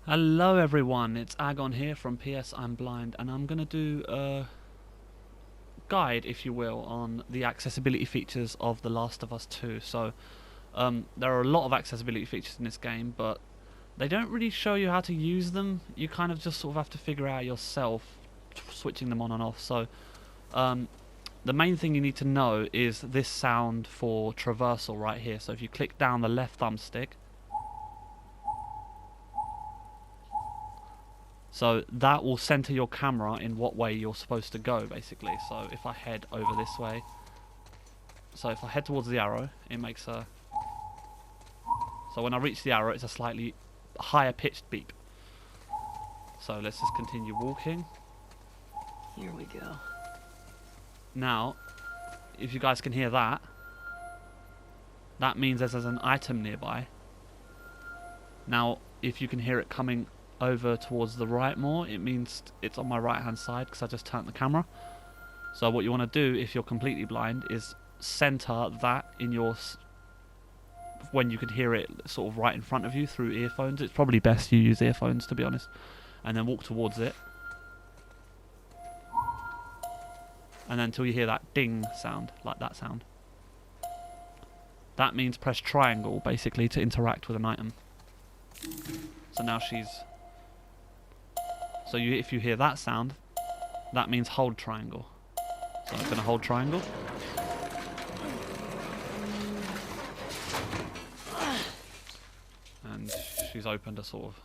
Hello everyone, it's Agon here from PS I'm Blind, and I'm going to do a guide, if you will, on the accessibility features of The Last of Us 2. There are a lot of accessibility features in this game, but they don't really show you how to use them. You kind of just sort of have to figure out yourself, switching them on and off. Um, the main thing you need to know is this sound for traversal right here. So if you click down the left thumbstick, so that will center your camera in what way you're supposed to go, basically. So if I head over this way, so if I head towards the arrow, it makes a... So when I reach the arrow, it's a slightly higher pitched beep. So let's just continue walking. Here we go. Now, if you guys can hear that, that means there's an item nearby. Now, if you can hear it coming over towards the right more, it means it's on my right hand side because I just turned the camera. So what you want to do if you're completely blind is center that in your when you can hear it sort of right in front of you through earphones. It's probably best you use earphones, to be honest, and then walk towards it, and then until you hear that ding sound, like that sound. That means press triangle basically to interact with an item. So now she's... So if you hear that sound, that means hold triangle. So I'm going to hold triangle. And she's opened a sort of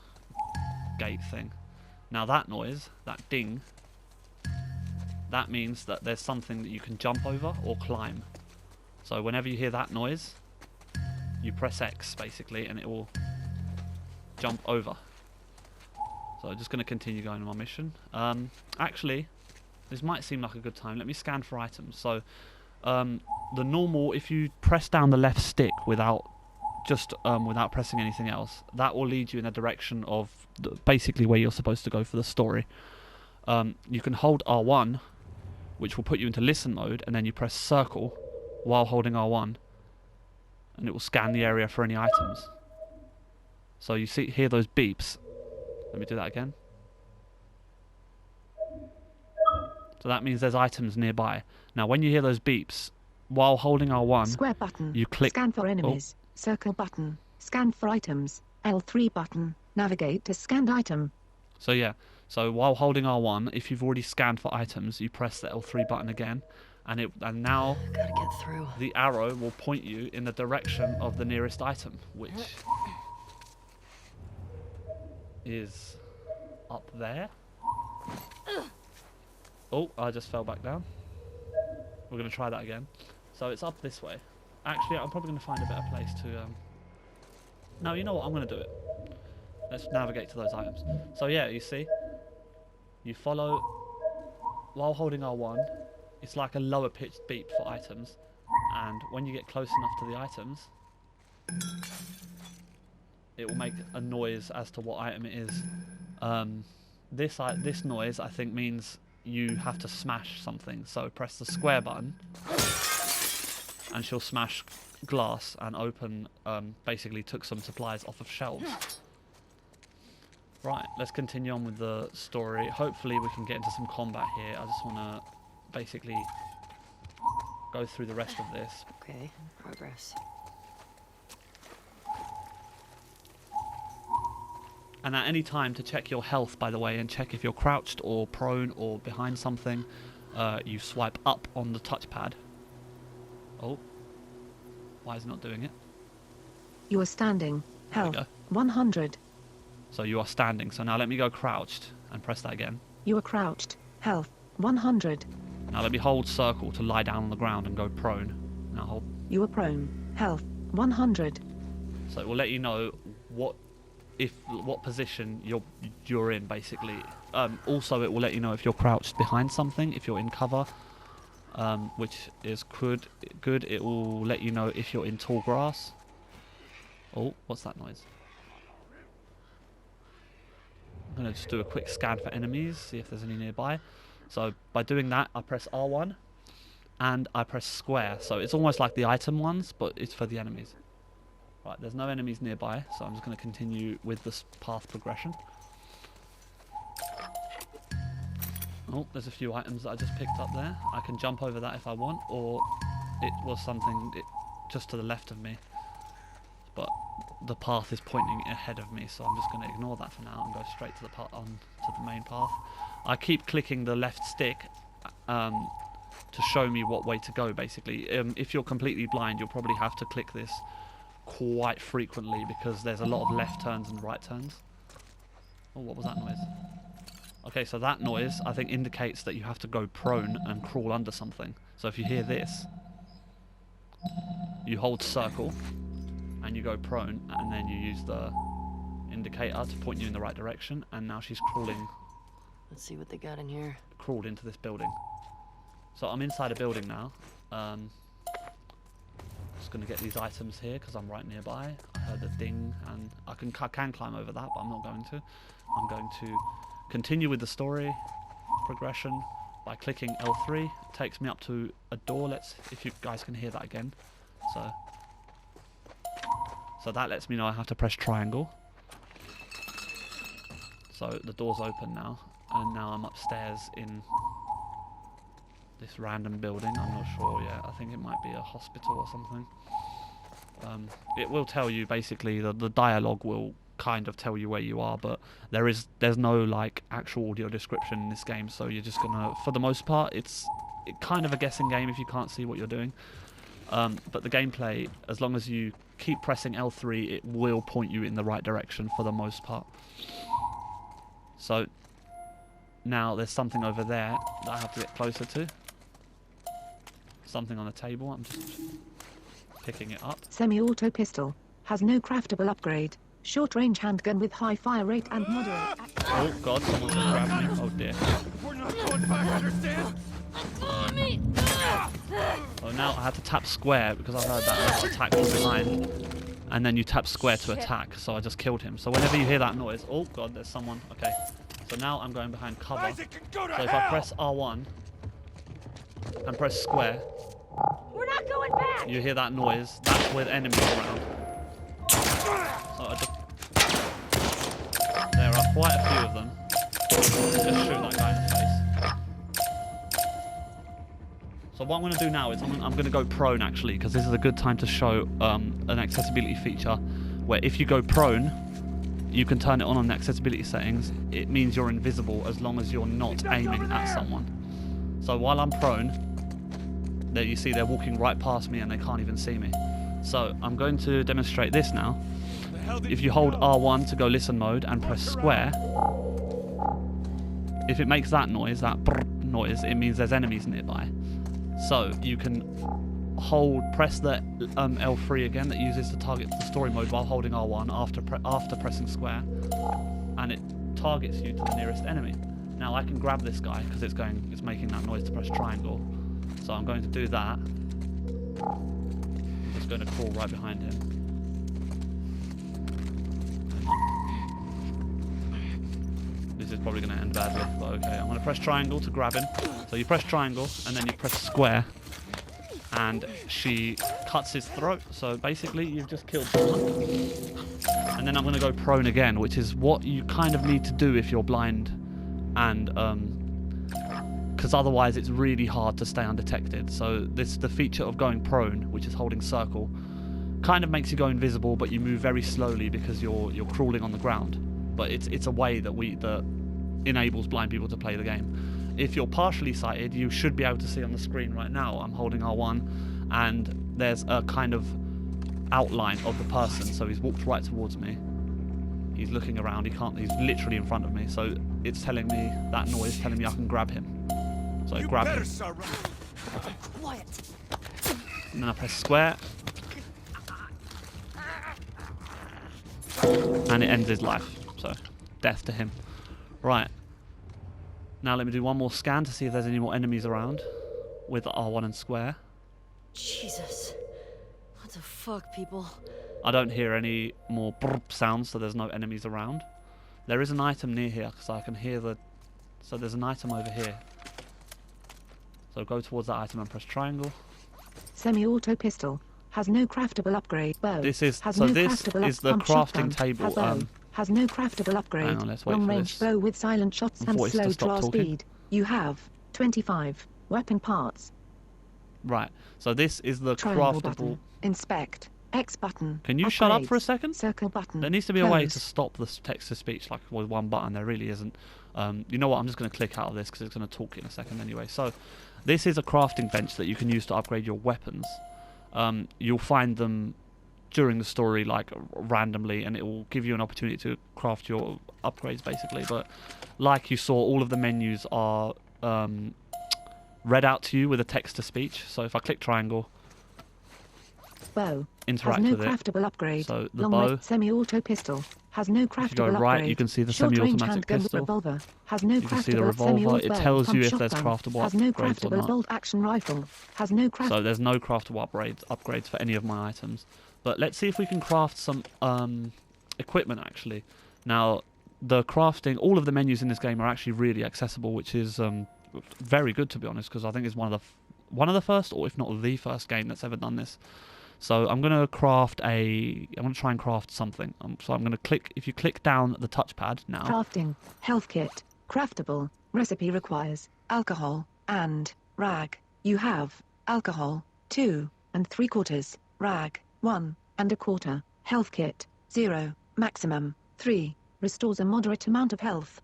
gate thing. Now that noise, that ding, that means that there's something that you can jump over or climb. So whenever you hear that noise, you press X basically and it will jump over. So I'm just going to continue going on my mission. Actually, this might seem like a good time. Let me scan for items. So the normal, if you press down the left stick without without pressing anything else, that will lead you in a direction of basically where you're supposed to go for the story. You can hold R1, which will put you into listen mode, and then you press circle while holding R1, and it will scan the area for any items. So you hear those beeps. Let me do that again. So that means there's items nearby. Now when you hear those beeps, while holding R1, square button, you click... scan for enemies, circle button, scan for items, L3 button, navigate to scanned item. So yeah, so while holding R1, if you've already scanned for items, you press the L3 button again, and now Gotta get through. the arrow will point you in the direction of the nearest item, which is up there. Oh, I just fell back down. We're going to try that again. So it's up this way. Actually, I'm probably going to find a better place to... No, you know what? I'm going to do it. Let's navigate to those items. So yeah, you see? You follow... While holding R1, it's like a lower pitched beep for items. And when you get close enough to the items, it will make a noise as to what item it is. This noise, I think, means you have to smash something. So press the square button, and she'll smash glass and open, basically took some supplies off of shelves. Right, let's continue on with the story. Hopefully we can get into some combat here. I just want to basically go through the rest of this. Okay, progress. And at any time, to check your health, by the way, and check if you're crouched or prone or behind something, you swipe up on the touchpad. Oh. Why is it not doing it? You are standing, There we health, go. 100. So you are standing. So now let me go crouched and press that again. You are crouched, health, 100. Now let me hold circle to lie down on the ground and go prone. Now hold. You are prone, health, 100. So it will let you know what position you're in, basically. Also, it will let you know if you're crouched behind something, if you're in cover, which is good. It will let you know if you're in tall grass. Oh, what's that noise? I'm going to just do a quick scan for enemies, see if there's any nearby. So by doing that, I press R1 and I press square. So it's almost like the item ones, but it's for the enemies. Right, there's no enemies nearby, so I'm just going to continue with this path progression. Oh, there's a few items that I just picked up there. I can jump over that if I want, or it was something just to the left of me. But the path is pointing ahead of me, so I'm just going to ignore that for now and go straight to the main path. I keep clicking the left stick to show me what way to go, basically. If you're completely blind, you'll probably have to click this quite frequently because there's a lot of left turns and right turns. Oh, what was that noise? Okay, so that noise, I think, indicates that you have to go prone and crawl under something. So if you hear this, you hold circle and you go prone, and then you use the indicator to point you in the right direction, and now she's crawling. Let's see what they got in here. Crawled into this building. So I'm inside a building now. Just going to get these items here because I'm right nearby. I heard the ding, and I can climb over that, but I'm not going to. I'm going to continue with the story progression by clicking L3. It takes me up to a door. If you guys can hear that again. So that lets me know I have to press triangle. So the door's open now, and now I'm upstairs in this random building. I'm not sure yet. I think it might be a hospital or something. It will tell you, basically, the dialogue will kind of tell you where you are, but there's no like actual audio description in this game, so you're just gonna, for the most part, it's kind of a guessing game if you can't see what you're doing. But the gameplay, as long as you keep pressing L3, it will point you in the right direction for the most part. So now there's something over there that I have to get closer to. Something on the table. I'm just picking it up. Semi-auto pistol. Has no craftable upgrade. Short-range handgun with high fire rate and moderate... Oh god, someone's gonna grab me. Oh dear. We're not going back, understand? Oh, now I had to tap square because I heard that attack from behind. And then you tap square to attack, so I just killed him. So whenever you hear that noise... Oh god, there's someone. Okay. So now I'm going behind cover. So if I press R1 and press square... We're not going back! You hear that noise, that's with enemies around. So I just... There are quite a few of them. Just shoot that guy in the face. So what I'm going to do now is I'm going to go prone, actually, because this is a good time to show an accessibility feature where if you go prone, you can turn it on the accessibility settings. It means you're invisible as long as you're not aiming at someone. So while I'm prone, there you see they're walking right past me and they can't even see me. So I'm going to demonstrate this now. If you hold R1 to go listen mode and press square, if it makes that noise, that brrr noise, it means there's enemies nearby. So you can press the L3 again that uses the target to story mode while holding R1 after pressing square, and it targets you to the nearest enemy. Now I can grab this guy because it's making that noise to press triangle. So I'm going to do that. I'm just going to crawl right behind him. This is probably going to end badly, but okay. I'm going to press triangle to grab him. So you press triangle and then you press square, and she cuts his throat. So basically you've just killed someone. And then I'm going to go prone again, which is what you kind of need to do if you're blind, and because otherwise it's really hard to stay undetected. So the feature of going prone, which is holding circle, kind of makes you go invisible, but you move very slowly because you're crawling on the ground. But it's a way that enables blind people to play the game. If you're partially sighted, you should be able to see on the screen right now. I'm holding R1, and there's a kind of outline of the person. So he's walked right towards me. He's looking around. He's literally in front of me. So it's telling me, that noise telling me I can grab him. So I grab him. Quiet. And then I press square. And it ends his life. So, death to him. Right. Now let me do one more scan to see if there's any more enemies around with R1 and square. Jesus. What the fuck, people? I don't hear any more brrp sounds, so there's no enemies around. There is an item near here, because I can hear the... So there's an item over here. So go towards that item and press triangle. Semi-auto pistol. Has no craftable upgrade. Bow. This is has so. no This craftable is the pump crafting shotgun. table. Bow. Has no craftable upgrade. Hang on, let's wait for Long-range this bow with silent shots and voice to slow stop draw talking. speed. You have 25 weapon parts. Right. So this is the Triangle craftable. button. Inspect. X button. Can you shut up for a Upgrades. second? Circle button. There needs to be a way to Close. stop the text to speech like with one button. There really isn't. You know what? I'm just going to click out of this because it's going to talk in a second anyway. So this is a crafting bench that you can use to upgrade your weapons. You'll find them during the story like randomly, and it will give you an opportunity to craft your upgrades basically. But like you saw, all of the menus are read out to you with a text to speech. So if I click triangle, Bow. interact Has no with it. craftable upgrade. So the Long bow. range semi-auto pistol. Has no craftable If you go upgrade. right, you can see the Short range semi-automatic handgun pistol. revolver. Has no You can see the craftable revolver. semi-auto It bow. tells you Pump if there's shotgun. craftable Has no upgrades or craftable not. bolt-action rifle. Has no craft. So there's no craftable upgrades for any of my items. But let's see if we can craft some equipment actually. Now the crafting, all of the menus in this game are actually really accessible, which is very good to be honest, because I think it's one of the first, or if not the first game that's ever done this. So I'm gonna try and craft something. So I'm gonna click. If you click down the touchpad now. Crafting. Health kit. Craftable. Recipe requires alcohol and rag. You have alcohol 2 3/4, rag 1 1/4. Health kit 0. Maximum 3. Restores a moderate amount of health.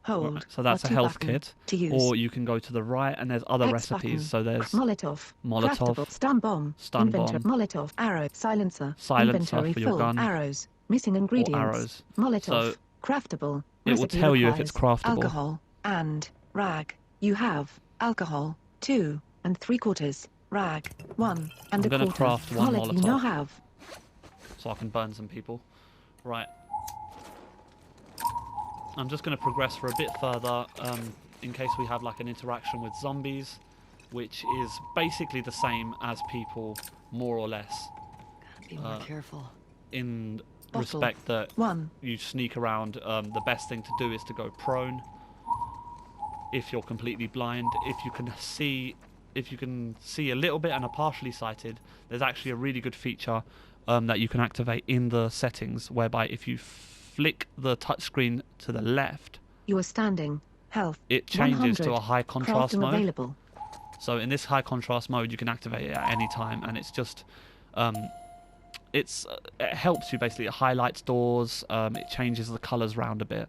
Hold. Right, so that's a R2 health button kit. to use. Or you can go to the right and there's other X recipes. button. So there's Molotov. Molotov. Craftable. Stun bomb. Stun Inventory. bomb. Molotov. Arrow. Silencer. Silencer Inventory for your full. gun. Arrows. Missing ingredients. arrows. Molotov. So Craftable. it will Recipe tell you if it's requires craftable. Alcohol and rag. You have alcohol 2 3/4, rag 1 I'm gonna 1/4. craft one Molotov. You Molotov. now have. So I can burn some people. Right. I'm just going to progress for a bit further in case we have like an interaction with zombies, which is basically the same as people, more or less, Gotta be more careful. in Bottle. respect that 1. you sneak around. The best thing to do is to go prone if you're completely blind. If you can see a little bit and are partially sighted, there's actually a really good feature that you can activate in the settings, whereby if you flick the touchscreen to the left, You are standing. Health. it changes to 100. a high contrast Crafting mode. available. So in this high contrast mode, you can activate it at any time, and it's just it helps you basically. It highlights doors. It changes the colors round a bit.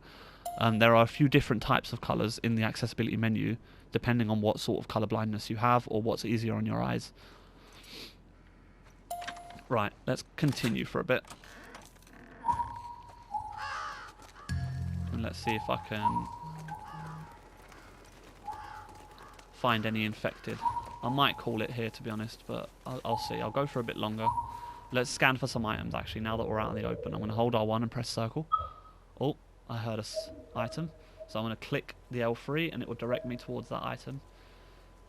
There are a few different types of colors in the accessibility menu, depending on what sort of color blindness you have or what's easier on your eyes. Right, let's continue for a bit. And let's see if I can find any infected. I might call it here, to be honest, but I'll see. I'll go for a bit longer. Let's scan for some items, actually, now that we're out in the open. I'm going to hold R1 and press circle. Oh, I heard an item. So I'm going to click the L3, and it will direct me towards that item.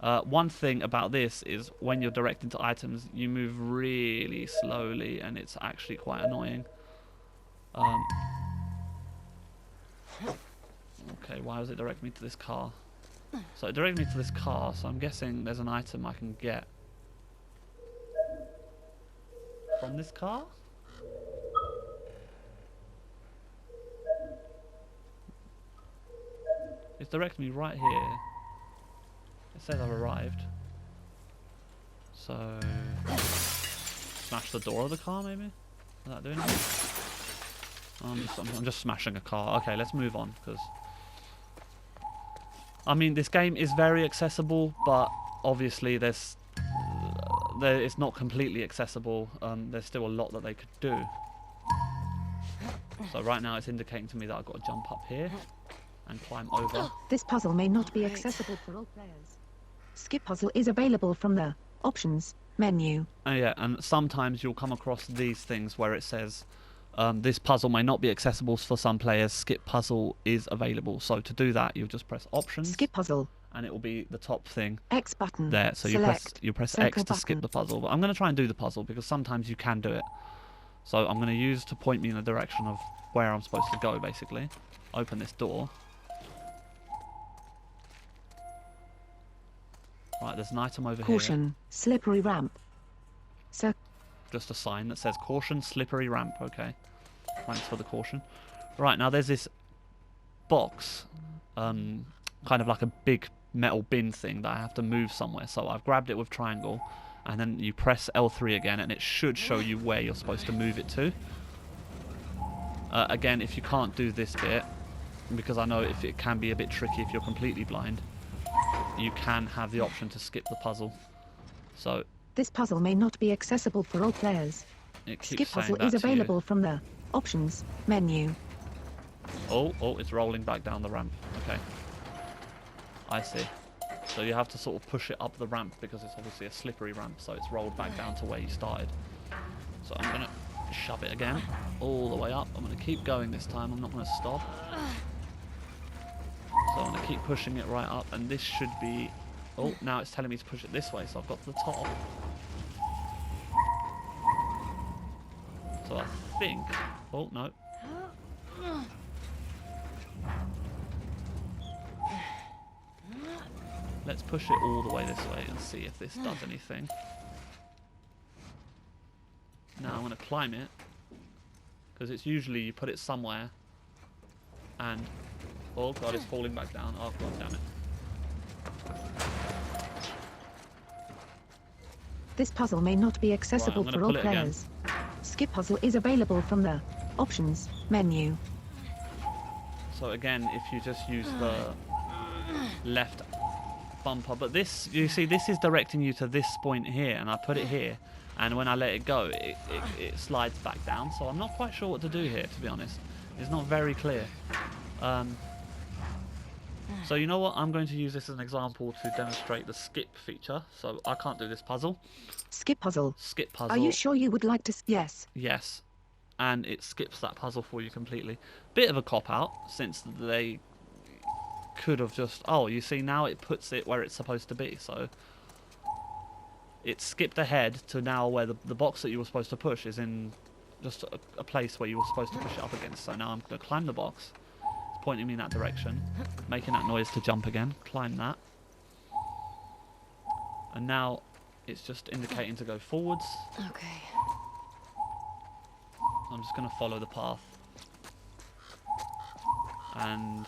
One thing about this is when you're directed to items, you move really slowly, and it's actually quite annoying. Okay, why does it direct me to this car? So it directed me to this car, so I'm guessing there's an item I can get from this car? It's directing me right here. It says I've arrived. So smash the door of the car, maybe? Is that doing it? I'm just smashing a car. Okay, let's move on, because I mean, this game is very accessible, but obviously it's not completely accessible. There's still a lot that they could do. So right now it's indicating to me that I've got to jump up here and climb over. This puzzle may not be accessible for all players. Skip puzzle is available from the options menu. Yeah, and sometimes you'll come across these things where it says this puzzle may not be accessible for some players. Skip puzzle is available. So to do that, you'll just press options. Skip puzzle. And it will be the top thing X button. there. So you press X to skip the puzzle. But I'm going to try and do the puzzle because sometimes you can do it. So I'm going to use to point me in the direction of where I'm supposed to go, basically. Open this door. Right, there's an item over here. Caution, slippery ramp. just a sign that says caution, slippery ramp. Okay. Thanks for the caution. Right, now there's this box, kind of like a big metal bin thing that I have to move somewhere. So I've grabbed it with triangle, and then you press L3 again, and it should show you where you're supposed to move it to. Again, if you can't do this bit, because I know if it can be a bit tricky if you're completely blind, you can have the option to skip the puzzle. So This puzzle may not be accessible for all players. it keeps Skip saying puzzle that is to you. available from the options menu. Oh, it's rolling back down the ramp. Okay. I see. So you have to sort of push it up the ramp because it's obviously a slippery ramp, so it's rolled back down to where you started. So I'm going to shove it again, all the way up. I'm going to keep going this time. I'm not going to stop. So I'm going to keep pushing it right up, and this should be... Oh, now it's telling me to push it this way, so I've got to the top. So I think... Oh, no. Let's push it all the way this way and see if this does anything. Now I'm going to climb it, because it's usually you put it somewhere and... Oh god, it's falling back down. Oh god damn it. This puzzle may not be accessible Right, I'm for gonna all pull it again. players. Skip puzzle is available from the options menu. So again, if you just use the left bumper, but this, you see, this is directing you to this point here, and I put it here, and when I let it go, it slides back down. So I'm not quite sure what to do here, to be honest. It's not very clear. So you know what? I'm going to use this as an example to demonstrate the skip feature. So I can't do this puzzle. Skip puzzle. Skip puzzle. Are you sure you would like to? Yes. Yes. And it skips that puzzle for you completely. Bit of a cop-out, since they could have just... Oh, you see, now it puts it where it's supposed to be. So it skipped ahead to now where the box that you were supposed to push is in just a place where you were supposed to push it up against. So now I'm going to climb the box. It's pointing me in that direction, making that noise to jump again. Climb that. And now it's just indicating to go forwards. Okay. I'm just going to follow the path. And